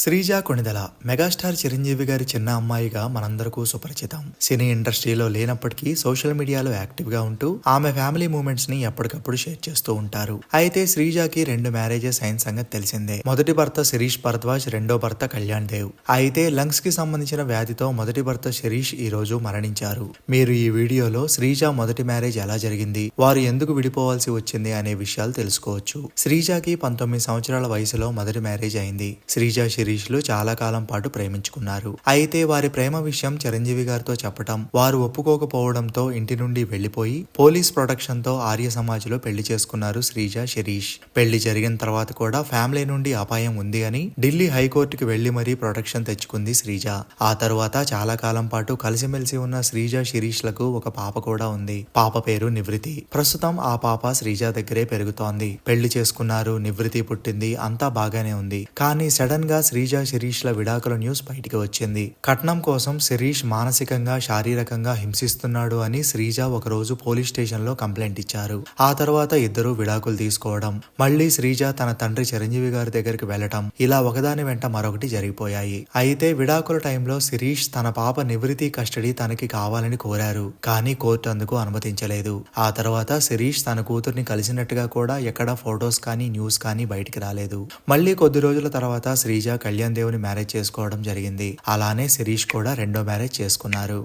Sreeja Konidela megastar Chiranjeevi గారి చిన్న అమ్మాయిగా మనందరకు సుపరిచితం. సినీ ఇండస్ట్రీలో లేనప్పటికీ సోషల్ మీడియాలో యాక్టివ్ గా ఉంటూ ఆమె ఫ్యామిలీ మూమెంట్స్ ని ఎప్పటికప్పుడు షేర్ చేస్తూ ఉంటారు. అయితే శ్రీజకి 2 మ్యారేజెస్ అయిన సంగతి తెలిసిందే. మొదటి భర్త శిరీష్ భరద్వాజ్, రెండో భర్త కళ్యాణ్ దేవ్. అయితే లంగ్స్ కి సంబంధించిన వ్యాధితో మొదటి భర్త శిరీష్ ఈ రోజు మరణించారు. మీరు ఈ వీడియోలో శ్రీజ మొదటి మ్యారేజ్ ఎలా జరిగింది, వారు ఎందుకు విడిపోవాల్సి వచ్చింది అనే విషయాలు తెలుసుకోవచ్చు. శ్రీజకి 19 సంవత్సరాల వయసులో మొదటి మ్యారేజ్ అయింది. శ్రీజ శిరీష్లు చాలా కాలం పాటు ప్రేమించుకున్నారు. అయితే వారి ప్రేమ విషయం చిరంజీవి గారితో చెప్పటం, వారు ఒప్పుకోకపోవడంతో ఇంటి నుండి వెళ్లిపోయి పోలీస్ ప్రొటెక్షన్ తో ఆర్య సమాజ్ లో పెళ్లి చేసుకున్నారు శ్రీజ శిరీష్. పెళ్లి జరిగిన తర్వాత కూడా ఫ్యామిలీ నుండి అపాయం ఉంది అని ఢిల్లీ హైకోర్టుకి వెళ్లి మరీ ప్రొటెక్షన్ తెచ్చుకుంది శ్రీజ. ఆ తరువాత చాలా కాలం పాటు కలిసిమెలిసి ఉన్న శ్రీజ శిరీష్లకు ఒక పాప కూడా ఉంది. పాప పేరు నివృతి. ప్రస్తుతం ఆ పాప శ్రీజ దగ్గరే పెరుగుతోంది. పెళ్లి చేసుకున్నారు, నివృతి పుట్టింది, అంతా బాగానే ఉంది. కానీ సడన్ గా శ్రీజ శిరీష్ల విడాకుల న్యూస్ బయటికి వచ్చింది. కట్నం కోసం శిరీష్ మానసికంగా శారీరకంగా హింసిస్తున్నాడు అని శ్రీజ ఒకరోజు పోలీస్ స్టేషన్ లో కంప్లైంట్ ఇచ్చారు. ఆ తర్వాత ఇద్దరు విడాకులు తీసుకోవడం, మళ్లీ శ్రీజ తన తండ్రి చిరంజీవి గారి దగ్గరికి వెళ్లటం, ఇలా ఒకదాని వెంట మరొకటి జరిగిపోయాయి. అయితే విడాకుల టైంలో శిరీష్ తన పాప నివృతి కస్టడీ తనకి కావాలని కోరారు. కానీ కోర్టు అందుకు అనుమతించలేదు. ఆ తర్వాత శిరీష్ తన కూతుర్ని కలిసినట్టుగా కూడా ఎక్కడా ఫొటోస్ కానీ న్యూస్ కానీ బయటికి రాలేదు. మళ్లీ కొద్ది రోజుల తర్వాత శ్రీజ కళ్యాణ్ దేవుని మ్యారేజ్ చేసుకోవడం జరిగింది. అలానే శిరీష్ కూడా రెండో మ్యారేజ్ చేసుకున్నారు.